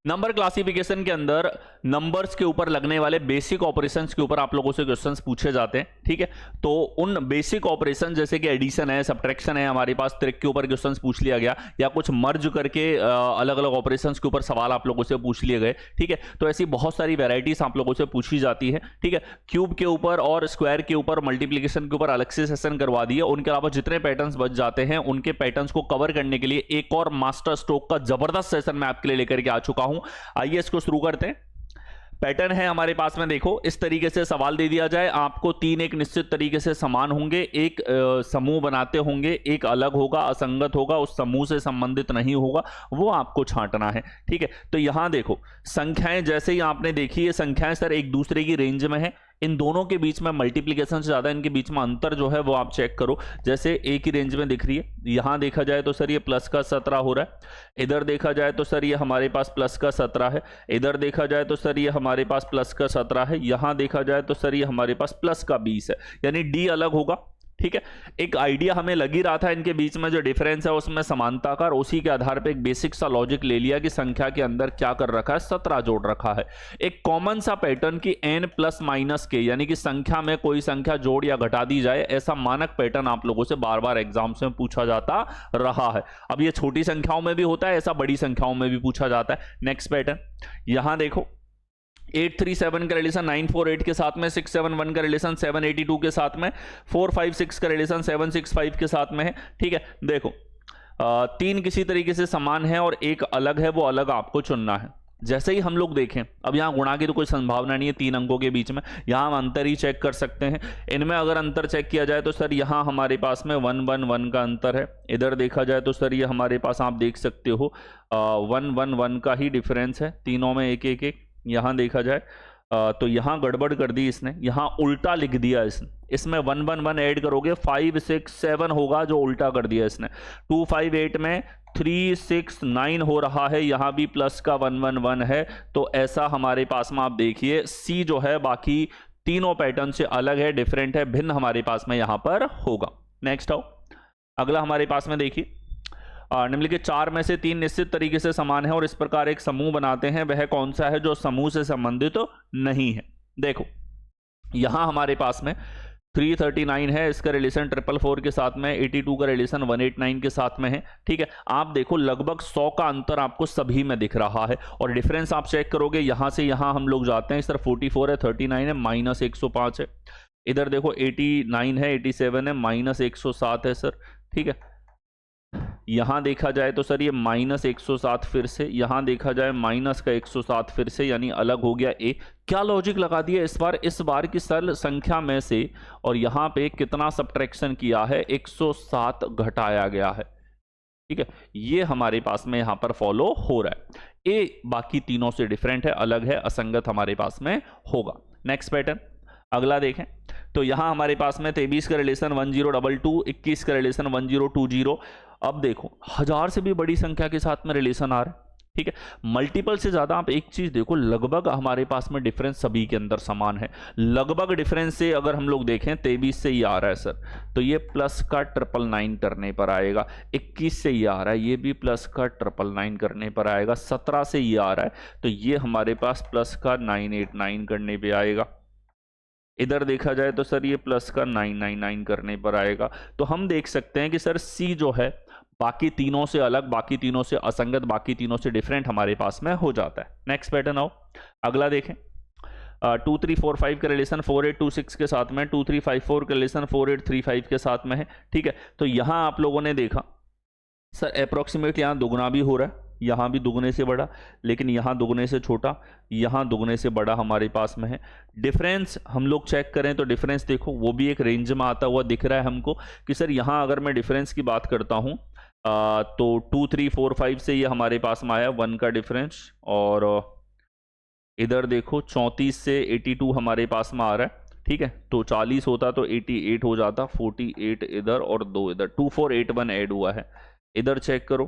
Number classification के अंदर numbers के ऊपर लगने वाले बेसिक ऑपरेशंस के ऊपर आप लोगों से क्वेश्चंस पूछे जाते हैं, ठीक है। तो उन बेसिक ऑपरेशन जैसे कि एडिशन है, सब्ट्रैक्शन है, हमारे पास ट्रिक के ऊपर क्वेश्चंस पूछ लिया गया, या कुछ मर्ज करके अलग अलग ऑपरेशंस के ऊपर सवाल आप लोगों से पूछ लिए गए, ठीक है। तो ऐसी बहुत सारी वेराइटीज आप लोगों से पूछी जाती है, ठीक है। क्यूब के ऊपर और स्क्वायर के ऊपर, मल्टीप्लीकेशन के ऊपर अलग से सेशन करवा दिए। उनके अलावा जितने पैटर्न्स बच जाते हैं उनके पैटर्न्स को कवर करने के लिए एक और मास्टर स्ट्रोक का जबरदस्त सेशन मैं आपके लिए लेकर के आ चुका हूं। आइए इसको शुरू करते हैं। पैटर्न है हमारे पास में, देखो इस तरीके से सवाल दे दिया जाए आपको, तीन एक निश्चित तरीके से समान होंगे, एक समूह बनाते होंगे, एक अलग होगा, असंगत होगा, उस समूह से संबंधित नहीं होगा, वो आपको छांटना है, ठीक है। तो यहां देखो संख्याएं जैसे ही आपने देखी, ये संख्याएं सर एक दूसरे की रेंज में है, इन दोनों के बीच में मल्टीप्लिकेशन से ज्यादा इनके बीच में अंतर जो है वो आप चेक करो। जैसे एक ही रेंज में दिख रही है, यहां देखा जाए तो सर ये प्लस का 17 हो रहा है, इधर देखा जाए तो सर ये हमारे पास प्लस का 17 है, इधर देखा जाए तो सर ये हमारे पास प्लस का 17 है, यहां देखा जाए तो सर ये हमारे पास प्लस का 20 है, यानी डी अलग होगा, ठीक है। एक आइडिया हमें लग ही रहा था इनके बीच में जो डिफरेंस है उसमें समानता का, और उसी के आधार पे एक बेसिक सा लॉजिक ले लिया कि संख्या के अंदर क्या कर रखा है, 17 जोड़ रखा है। एक कॉमन सा पैटर्न की n प्लस माइनस के, यानी कि संख्या में कोई संख्या जोड़ या घटा दी जाए, ऐसा मानक पैटर्न आप लोगों से बार बार एग्जाम्स में पूछा जाता रहा है। अब ये छोटी संख्याओं में भी होता है, ऐसा बड़ी संख्याओं में भी पूछा जाता है। नेक्स्ट पैटर्न यहां देखो, 837 का रिलेशन 948 के साथ में, 671 का रिलेशन 782 के साथ में, 456 का रिलेशन 765 के साथ में है, ठीक है। देखो तीन किसी तरीके से समान है और एक अलग है, वो अलग आपको चुनना है। जैसे ही हम लोग देखें, अब यहाँ गुणा की तो कोई संभावना नहीं है तीन अंकों के बीच में, यहाँ हम अंतर ही चेक कर सकते हैं। इनमें अगर अंतर चेक किया जाए तो सर यहाँ हमारे पास में 111 का अंतर है, इधर देखा जाए तो सर ये हमारे पास आप देख सकते हो 111 का ही डिफरेंस है, तीनों में एक एक एक। यहाँ देखा जाए तो यहाँ गड़बड़ कर दी इसने, यहाँ उल्टा लिख दिया इसने, इसमें 111 ऐड करोगे 567 होगा, जो उल्टा कर दिया इसने। 258 में 369 हो रहा है, यहाँ भी प्लस का 111 है। तो ऐसा हमारे पास में आप देखिए सी जो है बाकी तीनों पैटर्न से अलग है, डिफरेंट है, भिन्न हमारे पास में यहाँ पर होगा। नेक्स्ट आओ, अगला हमारे पास में देखिए, निम्नलिखित चार में से तीन निश्चित तरीके से समान है और इस प्रकार एक समूह बनाते हैं, वह कौन सा है जो समूह से संबंधित तो नहीं है। देखो यहां हमारे पास में 339 है, इसका रिलेशन 444 के साथ में, 82 का रिलेशन 189 के साथ में है, ठीक है। आप देखो लगभग 100 का अंतर आपको सभी में दिख रहा है, और डिफरेंस आप चेक करोगे यहां से यहां हम लोग जाते हैं, सर 44 है, 39 है, माइनस 105 है, इधर देखो 89 है, 87 है, माइनस 107 है सर, ठीक है। यहां देखा जाए तो सर ये माइनस 107 फिर से, यहां देखा जाए माइनस का 107 फिर से, यानी अलग हो गया ए। क्या लॉजिक लगा दिया इस बार की सरल संख्या में से, और यहां पे कितना सब्ट्रैक्शन किया है, 107 घटाया गया है, ठीक है। ये हमारे पास में यहां पर फॉलो हो रहा है। ए बाकी तीनों से डिफरेंट है, अलग है, असंगत हमारे पास में होगा। नेक्स्ट पैटर्न अगला देखें तो यहां हमारे पास में 23 का रिलेशन 1022, 21 का रिलेशन 1020। अब देखो 1000 से भी बड़ी संख्या के साथ में रिलेशन आ रहा है, ठीक है। मल्टीपल से ज्यादा आप एक चीज देखो, लगभग हमारे पास में डिफरेंस सभी के अंदर समान है। लगभग डिफरेंस से अगर हम लोग देखें 23 से ये आ रहा है सर, तो ये प्लस का 999 करने पर आएगा। 21 से ये आ रहा है, ये भी प्लस का 999 करने पर आएगा। 17 से ये आ रहा है, तो ये हमारे पास प्लस का 989 करने पर आएगा। इधर देखा जाए तो सर ये प्लस का 999 करने पर आएगा। तो हम देख सकते हैं कि सर सी जो है बाकी तीनों से अलग, बाकी तीनों से असंगत, बाकी तीनों से डिफरेंट हमारे पास में हो जाता है। नेक्स्ट पैटर्न आओ अगला देखें, 2345 का रिलेशन 4826 के साथ में, 2354 का रिलेशन 4835 के साथ में है, ठीक है। तो यहां आप लोगों ने देखा सर अप्रोक्सीमेट यहां दुगना भी हो रहा है, यहाँ भी दुगने से बड़ा, लेकिन यहाँ दुगने से छोटा, यहाँ दुगने से बड़ा हमारे पास में है। डिफरेंस हम लोग चेक करें तो डिफरेंस देखो वो भी एक रेंज में आता हुआ दिख रहा है हमको, कि सर यहाँ अगर मैं डिफरेंस की बात करता हूँ तो 2345 से ये हमारे पास में आया 1 का डिफरेंस, और इधर देखो 34 से 82 हमारे पास में आ रहा है, ठीक है। तो 40 होता तो 88 हो जाता, 48 इधर और 2 इधर, 2481 ऐड हुआ है। इधर चेक करो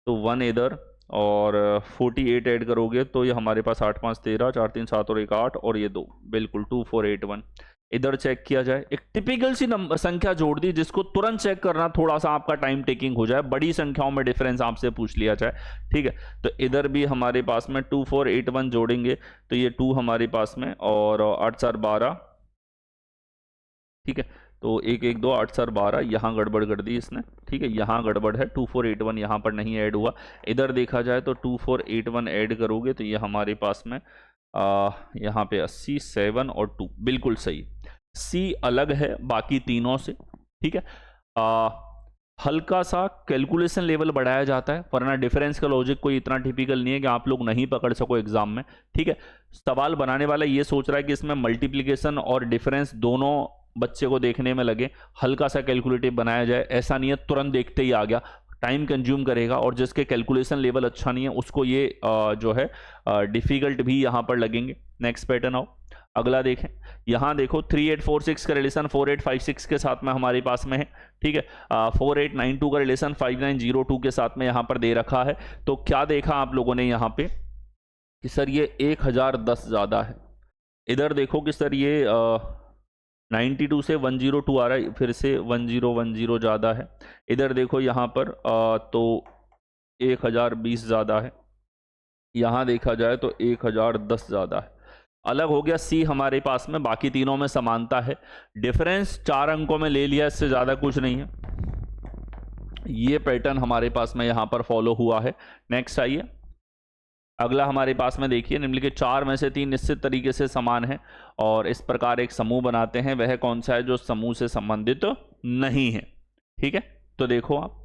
तो 1 इधर और 48 ऐड करोगे तो ये हमारे पास 8 5 13, 4 3 7 और 1 8, और ये 2, बिल्कुल 2481। इधर चेक किया जाए, एक टिपिकल सी नंबर संख्या जोड़ दी जिसको तुरंत चेक करना थोड़ा सा आपका टाइम टेकिंग हो जाए, बड़ी संख्याओं में डिफरेंस आपसे पूछ लिया जाए, ठीक है। तो इधर भी हमारे पास में 2481 जोड़ेंगे तो ये 2 हमारे पास में और 8 4 12, ठीक है। तो 1 1 2 8 4 12 यहाँ गड़बड़ कर दी इसने, ठीक है, यहाँ गड़बड़ है, 2481 यहाँ पर नहीं ऐड हुआ। इधर देखा जाए तो 2481 ऐड करोगे तो ये हमारे पास में यहाँ पे 80 7 और 2 बिल्कुल सही। सी अलग है बाकी तीनों से, ठीक है। हल्का सा कैलकुलेशन लेवल बढ़ाया जाता है, वरना डिफरेंस का लॉजिक कोई इतना टिपिकल नहीं है कि आप लोग नहीं पकड़ सको एग्जाम में, ठीक है। सवाल बनाने वाला ये सोच रहा है कि इसमें मल्टीप्लिकेशन और डिफरेंस दोनों बच्चे को देखने में लगे, हल्का सा कैलकुलेटिव बनाया जाए, ऐसा नहीं है तुरंत देखते ही आ गया, टाइम कंज्यूम करेगा, और जिसके कैलकुलेशन लेवल अच्छा नहीं है उसको ये जो है डिफिकल्ट भी यहाँ पर लगेंगे। नेक्स्ट पैटर्न आओ, अगला देखें, यहाँ देखो 3846 का रिलेशन 4856 के साथ में हमारे पास में है, ठीक है। 4892 का रिलेशन 5902 के साथ में यहाँ पर दे रखा है। तो क्या देखा आप लोगों ने यहाँ पे कि सर ये 1010 ज़्यादा है। इधर देखो कि सर ये 92 से 102 आ रहा है, फिर से 1010 ज़्यादा है। इधर देखो यहाँ पर तो 1020 ज़्यादा है, यहाँ देखा जाए तो 1010 ज़्यादा है। अलग हो गया सी हमारे पास में, बाकी तीनों में समानता है, डिफरेंस 4 अंकों में ले लिया, इससे ज़्यादा कुछ नहीं है। ये पैटर्न हमारे पास में यहाँ पर फॉलो हुआ है। नेक्स्ट आइए, अगला हमारे पास में देखिए, निम्नलिखित 4 में से 3 निश्चित तरीके से समान है और इस प्रकार एक समूह बनाते हैं, वह कौन सा है जो समूह से संबंधित नहीं है, ठीक है। तो देखो आप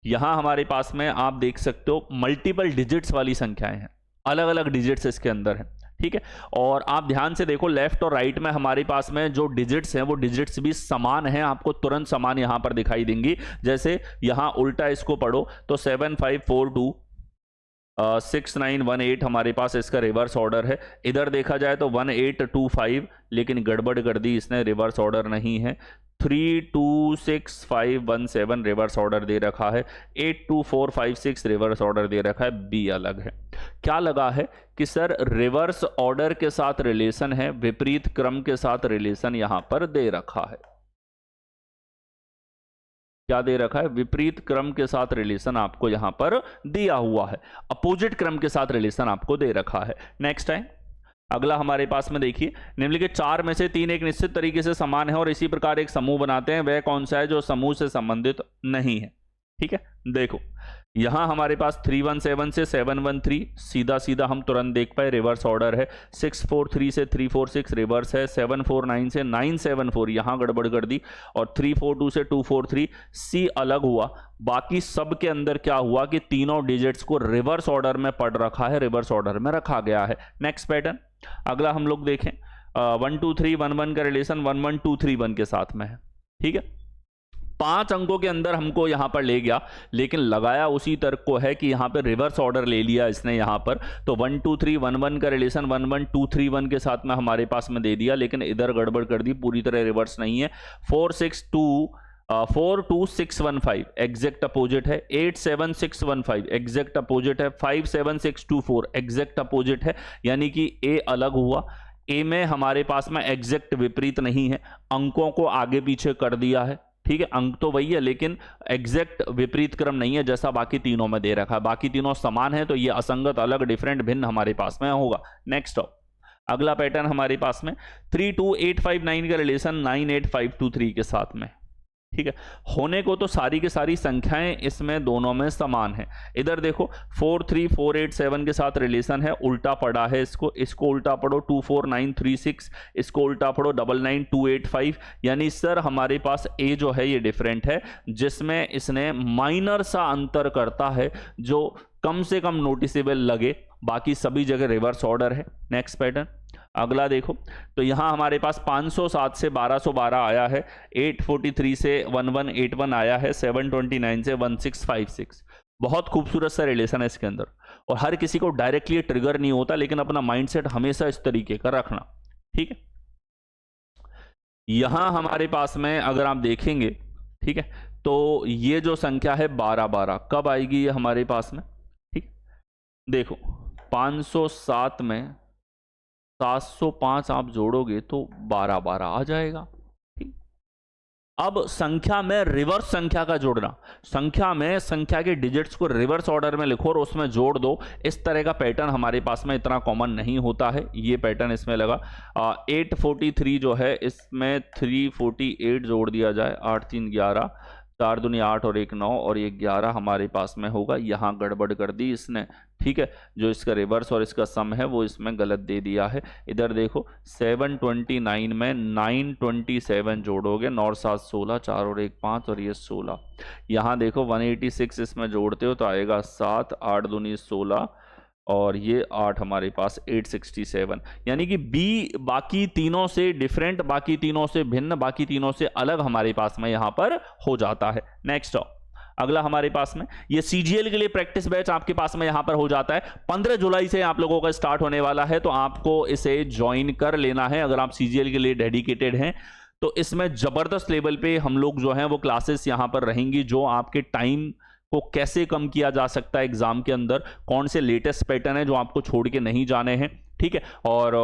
यहां हमारे पास में आप देख सकते हो मल्टीपल डिजिट्स वाली संख्याएं हैं, अलग अलग डिजिट्स इसके अंदर है, ठीक है। और आप ध्यान से देखो लेफ्ट और राइट में हमारे पास में जो डिजिट्स हैं वो डिजिट्स भी समान हैं, आपको तुरंत समान यहां पर दिखाई देंगी। जैसे यहां उल्टा इसको पढ़ो तो 7542 6918 हमारे पास इसका रिवर्स ऑर्डर है। इधर देखा जाए तो 1825, लेकिन गड़बड़ कर दी इसने, रिवर्स ऑर्डर नहीं है। 326517 रिवर्स ऑर्डर दे रखा है। 82456 रिवर्स ऑर्डर दे रखा है, बी अलग है। क्या लगा है कि सर रिवर्स ऑर्डर के साथ रिलेशन है, विपरीत क्रम के साथ रिलेशन यहां पर दे रखा है। क्या दे रखा है? विपरीत क्रम के साथ रिलेशन आपको यहां पर दिया हुआ है, अपोजिट क्रम के साथ रिलेशन आपको दे रखा है। नेक्स्ट है अगला हमारे पास में देखिए, निम्नलिखित 4 में से 3 एक निश्चित तरीके से समान है और इसी प्रकार एक समूह बनाते हैं, वह कौन सा है जो समूह से संबंधित नहीं है, ठीक है। देखो यहां हमारे पास 317 से 713 सीधा सीधा हम तुरंत देख पाए रिवर्स ऑर्डर है। 643 से 346 रिवर्स है। 749 से 974 यहां गड़बड़ कर दी, और 342 से 243 सी अलग हुआ। बाकी सब के अंदर क्या हुआ कि तीनों डिजिट्स को रिवर्स ऑर्डर में पढ़ रखा है, रिवर्स ऑर्डर में रखा गया है। नेक्स्ट पैटर्न अगला हम लोग देखें, 12311 का रिलेशन 11231 के साथ में है, ठीक है। 5 अंकों के अंदर हमको यहां पर ले गया, लेकिन लगाया उसी तर्क को है कि यहां पर रिवर्स ऑर्डर ले लिया इसने यहां पर। तो 12311 का रिलेशन 11231 के साथ में हमारे पास में दे दिया, लेकिन इधर गड़बड़ कर दी, पूरी तरह रिवर्स नहीं है। 42615 एग्जैक्ट अपोजिट है। 87615 एग्जैक्ट अपोजिट है। 57624 एग्जैक्ट अपोजिट है, यानी कि ए अलग हुआ। ए में हमारे पास में एग्जैक्ट विपरीत नहीं है, अंकों को आगे पीछे कर दिया है, ठीक है। अंक तो वही है लेकिन एग्जैक्ट विपरीत क्रम नहीं है जैसा बाकी तीनों में दे रखा है। बाकी तीनों समान है तो ये असंगत, अलग, डिफरेंट, भिन्न हमारे पास में होगा। नेक्स्ट अगला पैटर्न हमारे पास में 32859 का रिलेशन 98523 के साथ में, ठीक है। होने को तो सारी के सारी संख्याएं इसमें दोनों में समान है। इधर देखो 43487 के साथ रिलेशन है, उल्टा पड़ा है इसको उल्टा पढ़ो 24936, इसको उल्टा पढ़ो 99285। यानी सर हमारे पास ए जो है ये डिफरेंट है, जिसमें इसने माइनर सा अंतर करता है जो कम से कम नोटिसेबल लगे, बाकी सभी जगह रिवर्स ऑर्डर है। नेक्स्ट पैटर्न अगला देखो तो यहां हमारे पास 507 से 1212 आया है। 843 से 1181 आया है। 729 से 1656। बहुत खूबसूरत सा रिलेशन है इसके अंदर, और हर किसी को डायरेक्टली ट्रिगर नहीं होता, लेकिन अपना माइंडसेट हमेशा इस तरीके का रखना, ठीक है। यहां हमारे पास में अगर आप देखेंगे, ठीक है, तो ये जो संख्या है 1212 कब आएगी ये हमारे पास में, ठीक। देखो 507 में 705 आप जोड़ोगे तो 12 12 आ जाएगा। ठीक। अब संख्या में रिवर्स संख्या का जोड़ना, संख्या में संख्या के डिजिट्स को रिवर्स ऑर्डर में लिखो और उसमें जोड़ दो। इस तरह का पैटर्न हमारे पास में इतना कॉमन नहीं होता है, ये पैटर्न इसमें लगा। 843 जो है इसमें 348 जोड़ दिया जाए, 8 3 11, 4 दूनी 8 और 1 9 और ये 11 हमारे पास में होगा। यहाँ गड़बड़ कर दी इसने, ठीक है, जो इसका रिवर्स और इसका सम है वो इसमें गलत दे दिया है। इधर देखो 729 में 927 जोड़ोगे, 9 7 16, 4 और 1 5 और ये 16। यहाँ देखो 186 इसमें जोड़ते हो तो आएगा 7, 8 दूनी 16 और ये 8 हमारे पास 867। यानी कि बी बाकी तीनों से डिफरेंट, बाकी तीनों से भिन्न, बाकी तीनों से अलग हमारे पास में यहाँ पर हो जाता है। नेक्स्ट अगला हमारे पास में ये सीजीएल के लिए प्रैक्टिस बैच आपके पास में यहां पर हो जाता है। 15 जुलाई से आप लोगों का स्टार्ट होने वाला है, तो आपको इसे ज्वाइन कर लेना है अगर आप सीजीएल के लिए डेडिकेटेड हैं। तो इसमें जबरदस्त लेवल पे हम लोग जो हैं वो क्लासेस यहां पर रहेंगी, जो आपके टाइम को कैसे कम किया जा सकता है एग्जाम के अंदर, कौन से लेटेस्ट पैटर्न है जो आपको छोड़ के नहीं जाने हैं, ठीक है, और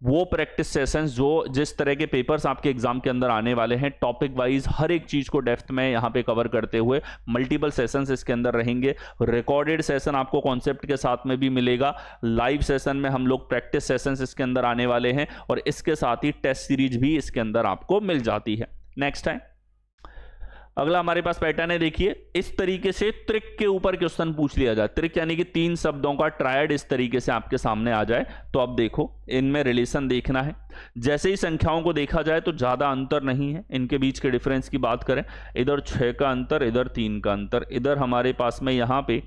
वो प्रैक्टिस सेशंस जो जिस तरह के पेपर्स आपके एग्जाम के अंदर आने वाले हैं, टॉपिक वाइज हर एक चीज को डेप्थ में यहाँ पे कवर करते हुए मल्टीपल सेशंस इसके अंदर रहेंगे। रिकॉर्डेड सेशन आपको कॉन्सेप्ट के साथ में भी मिलेगा, लाइव सेशन में हम लोग प्रैक्टिस सेशंस इसके अंदर आने वाले हैं और इसके साथ ही टेस्ट सीरीज भी इसके अंदर आपको मिल जाती है। नेक्स्ट है अगला हमारे पास पैटर्न है, देखिए इस तरीके से त्रिक के ऊपर क्वेश्चन पूछ लिया जाए। त्रिक यानी कि 3 शब्दों का ट्रायड इस तरीके से आपके सामने आ जाए, तो अब देखो इनमें रिलेशन देखना है। जैसे ही संख्याओं को देखा जाए तो ज्यादा अंतर नहीं है, इनके बीच के डिफरेंस की बात करें, इधर 6 का अंतर, इधर 3 का अंतर, इधर हमारे पास में यहाँ पे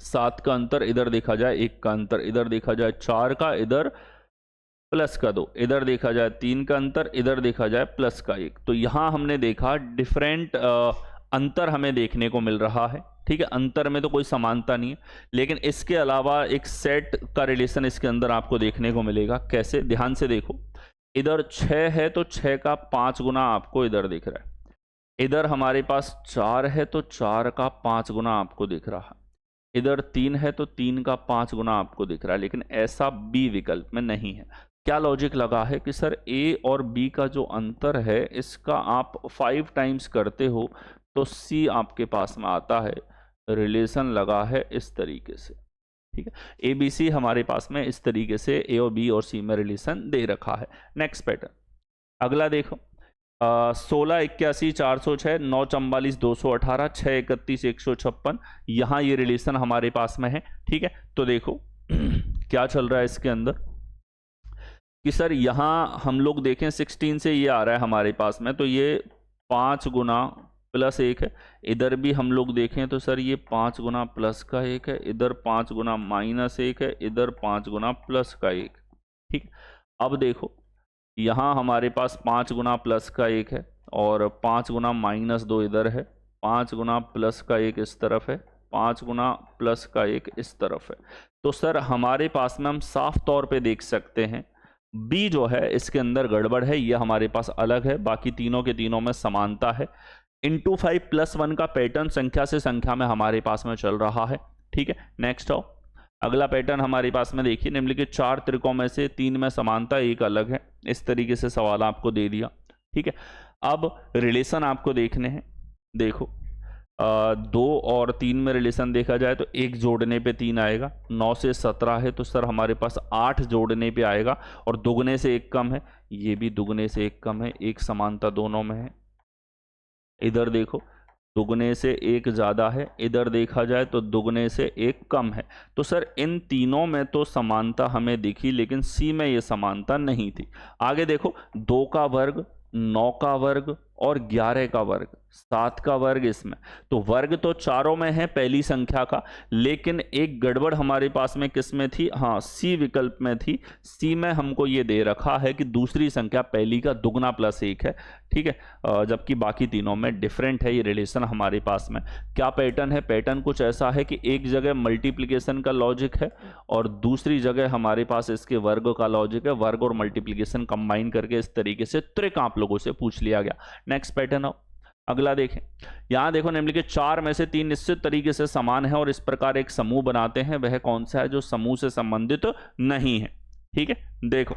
7 का अंतर, इधर देखा जाए 1 का अंतर, इधर देखा जाए 4 का, इधर प्लस का 2, इधर देखा जाए 3 का अंतर, इधर देखा जाए प्लस का 1। तो यहां हमने देखा डिफरेंट अंतर हमें देखने को मिल रहा है, ठीक है, अंतर में तो कोई समानता नहीं है, लेकिन इसके अलावा एक सेट का रिलेशन इसके अंदर आपको देखने को मिलेगा। कैसे, ध्यान से देखो, इधर 6 है तो 6 का 5 गुना आपको इधर दिख रहा है, इधर हमारे पास 4 है तो 4 का 5 गुना आपको दिख रहा है, इधर 3 है तो 3 का 5 गुना आपको दिख रहा है, लेकिन ऐसा बी विकल्प में नहीं है। क्या लॉजिक लगा है कि सर ए और बी का जो अंतर है इसका आप 5 टाइम्स करते हो तो सी आपके पास में आता है। रिलेशन लगा है इस तरीके से, ठीक है, ए बी सी हमारे पास में इस तरीके से ए और बी और सी में रिलेशन दे रखा है। नेक्स्ट पैटर्न अगला देखो, 16 81 406, 9 44 218, 6 31 156, यहाँ ये रिलेशन हमारे पास में है, ठीक है। तो देखो क्या चल रहा है इसके अंदर कि सर यहाँ हम लोग देखें 16 से ये आ रहा है हमारे पास में, तो ये 5 गुना प्लस 1 है, इधर भी हम लोग देखें तो सर ये 5 गुना प्लस का 1 है, इधर 5 गुना माइनस 1 है, इधर 5 गुना प्लस का 1, ठीक। अब देखो यहाँ हमारे पास 5 गुना प्लस का 1 है और 5 गुना माइनस 2 इधर है, 5 गुना प्लस का 1 इस तरफ है, 5 गुना प्लस का 1 इस तरफ है। तो सर हमारे पास में हम साफ तौर पे देख सकते हैं बी जो है इसके अंदर गड़बड़ है, ये हमारे पास अलग है, बाकी तीनों के तीनों में समानता है। इंटू 5 + 1 का पैटर्न संख्या से संख्या में हमारे पास में चल रहा है, ठीक है। नेक्स्ट आओ, अगला पैटर्न हमारे पास में देखिए, निम्नलिखित 4 त्रिकोण में से 3 में समानता, 1 अलग है, इस तरीके से सवाल आपको दे दिया, ठीक है। अब रिलेशन आपको देखने हैं, देखो 2 और 3 में रिलेशन देखा जाए तो 1 जोड़ने पे 3 आएगा, 9 से 17 है तो सर हमारे पास 8 जोड़ने पे आएगा और दुगने से 1 कम है, ये भी दुगने से 1 कम है, एक समानता दोनों में है। इधर देखो दुगने से 1 ज़्यादा है, इधर देखा जाए तो दुगने से 1 कम है। तो सर इन तीनों में तो समानता हमें दिखी, लेकिन सी में ये समानता नहीं थी। आगे देखो 2 का वर्ग, 9 का वर्ग और 11 का वर्ग, 7 का वर्ग इसमें, तो वर्ग तो चारों में है पहली संख्या का, लेकिन एक गड़बड़ हमारे पास में किस में थी, हाँ सी विकल्प में थी। सी में हमको ये दे रखा है कि दूसरी संख्या पहली का दुगना प्लस 1 है, ठीक है, जबकि बाकी तीनों में डिफरेंट है ये रिलेशन हमारे पास में। क्या पैटर्न है, पैटर्न कुछ ऐसा है कि एक जगह मल्टीप्लिकेशन का लॉजिक है और दूसरी जगह हमारे पास इसके वर्ग का लॉजिक है, वर्ग और मल्टीप्लिकेशन कंबाइन करके इस तरीके से त्रिक आप लोगों से पूछ लिया गया। नेक्स्ट पैटर्न आओ, अगला देखें, यहां देखो निम्नलिखित 4 में से 3 निश्चित तरीके से समान है और इस प्रकार एक समूह बनाते हैं, वह कौन सा है जो समूह से संबंधित नहीं है। ठीक है, देखो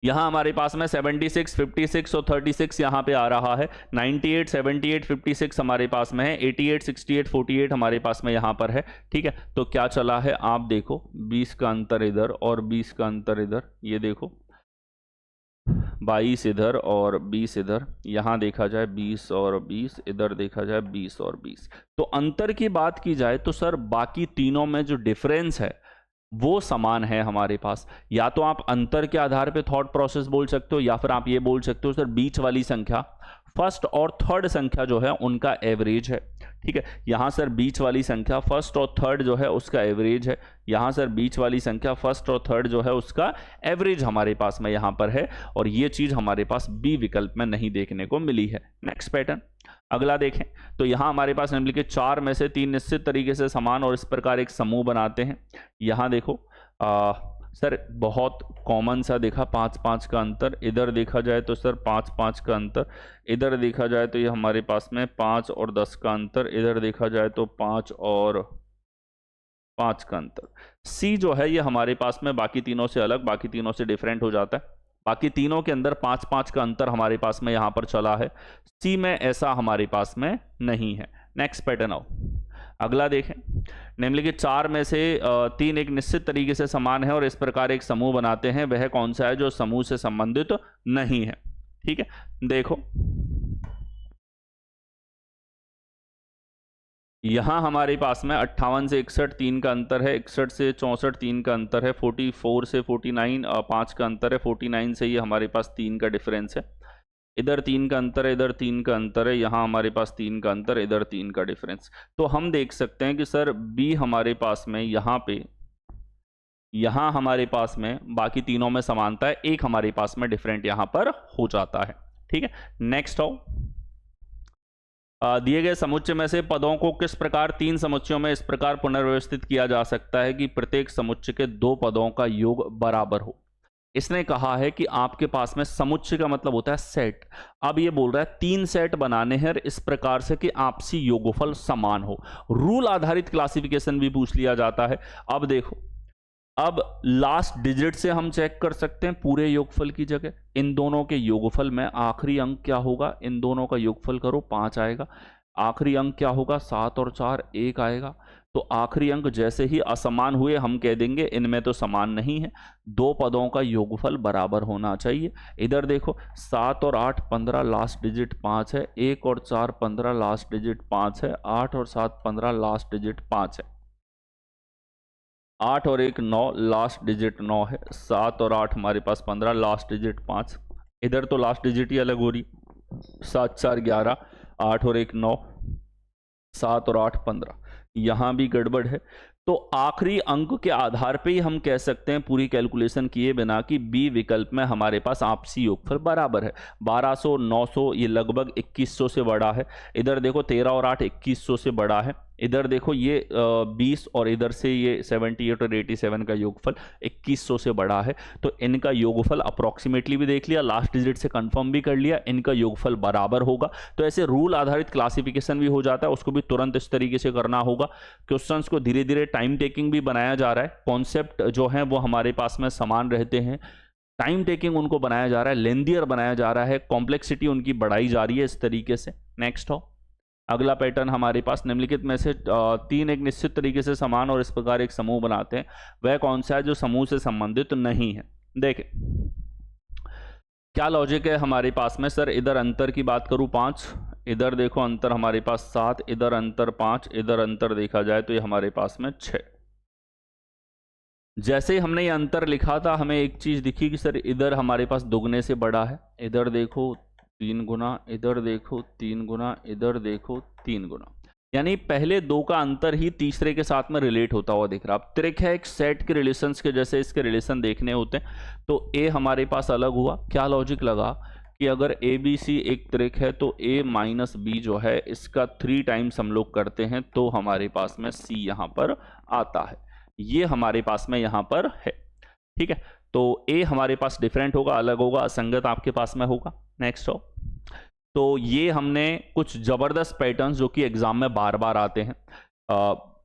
यहां हमारे पास में 76, 56 और 36 यहां पे आ रहा है। 98, 78, 56 हमारे पास में है। 88, 68, 48 हमारे पास में यहां पर है। ठीक है, तो क्या चला है आप देखो, 20 का अंतर इधर और 20 का अंतर इधर, ये देखो 22 इधर और 20 इधर, यहां देखा जाए 20 और 20, इधर देखा जाए 20 और 20। तो अंतर की बात की जाए तो सर बाकी तीनों में जो डिफरेंस है वो समान है हमारे पास। या तो आप अंतर के आधार पे थॉट प्रोसेस बोल सकते हो, या फिर आप ये बोल सकते हो सर बीच वाली संख्या, फर्स्ट और थर्ड संख्या जो है उनका एवरेज है। ठीक है, यहां सर बीच वाली संख्या फर्स्ट और थर्ड जो है उसका एवरेज है। यहां सर बीच वाली संख्या फर्स्ट और थर्ड जो है उसका एवरेज हमारे पास में यहां पर है, और ये चीज हमारे पास बी विकल्प में नहीं देखने को मिली है। नेक्स्ट पैटर्न अगला देखें तो यहां हमारे पास निम्नलिखित 4 में से 3 निश्चित तरीके से समान और इस प्रकार एक समूह बनाते हैं। यहां देखो सर बहुत कॉमन सा देखा 5-5 का अंतर, इधर देखा जाए तो सर 5-5 का अंतर, इधर देखा जाए तो ये हमारे पास में 5 और 10 का अंतर, इधर देखा जाए तो 5 और 5 का अंतर। सी जो है ये हमारे पास में बाकी तीनों से अलग, बाकी तीनों से डिफरेंट हो जाता है। बाकी तीनों के अंदर 5-5 का अंतर हमारे पास में यहां पर चला है, सी में ऐसा हमारे पास में नहीं है। नेक्स्ट पैटर्न आओ अगला देखें, निम्नलिखित 4 में से 3 एक निश्चित तरीके से समान है और इस प्रकार एक समूह बनाते हैं, वह कौन सा है जो समूह से संबंधित नहीं है। ठीक है, देखो यहां हमारे पास में 58 से 61 3 का अंतर है, 61 से 64 3 का अंतर है, 44 से 49 5 का अंतर है, 49 से ये हमारे पास 3 का डिफरेंस है, इधर 3 का अंतर है, इधर 3 का अंतर है, यहां हमारे पास 3 का अंतर, इधर 3 का डिफरेंस। तो हम देख सकते हैं कि सर बी हमारे पास में यहां हमारे पास में बाकी तीनों में समानता है, एक हमारे पास में डिफरेंट यहां पर हो जाता है। ठीक है, नेक्स्ट आओ दिए गए समुच्चय में से पदों को किस प्रकार 3 समुच्चयों में इस प्रकार पुनर्व्यवस्थित किया जा सकता है कि प्रत्येक समुच्चय के 2 पदों का योग बराबर हो। इसने कहा है कि आपके पास में समुच्चय का मतलब होता है सेट, अब ये बोल रहा है 3 सेट बनाने हैं इस प्रकार से कि आपसी योगफल समान हो। रूल आधारित क्लासिफिकेशन भी पूछ लिया जाता है। अब देखो, अब लास्ट डिजिट से हम चेक कर सकते हैं पूरे योगफल की जगह इन दोनों के योगफल में आखिरी अंक क्या होगा, इन दोनों का योगफल करो 5 आएगा, आखिरी अंक क्या होगा 7 और 4 1 आएगा। तो आखिरी अंक जैसे ही असमान हुए हम कह देंगे इनमें तो समान नहीं है, 2 पदों का योगफल बराबर होना चाहिए। इधर देखो 7 और 8 15 लास्ट डिजिट 5 है, 1 और 4 15 लास्ट डिजिट 5 है, 8 और 7 15 लास्ट डिजिट 5 है, 8 और 1 9 लास्ट डिजिट 9 है, 7 और 8 हमारे पास 15 लास्ट डिजिट 5, इधर तो लास्ट डिजिट ही अलग हो रही, 7 4 11, 8 और 1 9, 7 और 8 15, यहां भी गड़बड़ है। तो आखिरी अंक के आधार पे ही हम कह सकते हैं पूरी कैलकुलेशन किए बिना कि बी विकल्प में हमारे पास आपसी योगफल बराबर है। 1200 900 ये लगभग 2100 से बड़ा है, इधर देखो 13 और 8 2100 से बड़ा है, इधर देखो ये 20 और इधर से ये 78 और 87 का योगफल 2100 से बड़ा है। तो इनका योगफल अप्रॉक्सीमेटली भी देख लिया, लास्ट डिजिट से कंफर्म भी कर लिया, इनका योगफल बराबर होगा। तो ऐसे रूल आधारित क्लासिफिकेशन भी हो जाता है, उसको भी तुरंत इस तरीके से करना होगा। क्वेश्चंस को धीरे धीरे टाइम टेकिंग भी बनाया जा रहा है, कॉन्सेप्ट जो है वो हमारे पास में समान रहते हैं, टाइम टेकिंग उनको बनाया जा रहा है, लेंदियर बनाया जा रहा है, कॉम्प्लेक्सिटी उनकी बढ़ाई जा रही है इस तरीके से। नेक्स्ट हो अगला पैटर्न हमारे पास निम्नलिखित में से 3 एक निश्चित तरीके से समान और इस प्रकार एक समूह बनाते हैं, वह कौन सा है जो समूह से संबंधित नहीं है। देखें क्या लॉजिक है हमारे पास में, सर इधर अंतर की बात करूं 5, इधर देखो अंतर हमारे पास 7, इधर अंतर 5, इधर अंतर देखा जाए तो ये हमारे पास में 6। जैसे ही हमने ये अंतर लिखा था हमें एक चीज दिखी कि सर इधर हमारे पास दुगने से बड़ा है, इधर देखो 3 गुना, इधर देखो 3 गुना, इधर देखो 3 गुना, यानी पहले 2 का अंतर ही तीसरे के साथ में रिलेट होता हुआ दिख रहा। अब त्रिक है एक सेट के रिलेशंस के जैसे इसके रिलेशन देखने होते हैं, तो ए हमारे पास अलग हुआ। क्या लॉजिक लगा कि अगर ए बी सी एक त्रिक है तो ए माइनस बी जो है इसका 3 टाइम्स हम लोग करते हैं तो हमारे पास में सी यहाँ पर आता है, ये हमारे पास में यहाँ पर है। ठीक है, तो ए हमारे पास डिफरेंट होगा, अलग होगा, असंगत आपके पास में होगा। नेक्स्ट हो तो ये हमने कुछ जबरदस्त पैटर्न्स जो कि एग्जाम में बार बार आते हैं,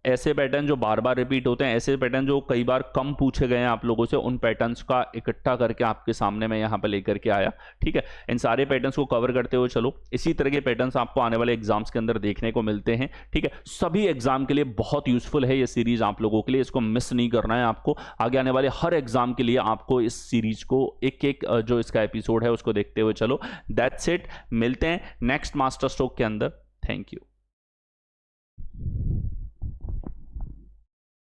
ऐसे पैटर्न जो बार बार रिपीट होते हैं, ऐसे पैटर्न जो कई बार कम पूछे गए हैं आप लोगों से, उन पैटर्न्स का इकट्ठा करके आपके सामने मैं यहाँ पर लेकर के आया। ठीक है, इन सारे पैटर्न्स को कवर करते हुए चलो। इसी तरह के पैटर्न्स आपको आने वाले एग्जाम्स के अंदर देखने को मिलते हैं। ठीक है, सभी एग्जाम के लिए बहुत यूजफुल है ये सीरीज आप लोगों के लिए, इसको मिस नहीं करना है आपको। आगे आने वाले हर एग्जाम के लिए आपको इस सीरीज को एक एक जो इसका एपिसोड है उसको देखते हुए चलो। दैट्स इट, मिलते हैं नेक्स्ट मास्टर स्ट्रोक के अंदर। Thank you.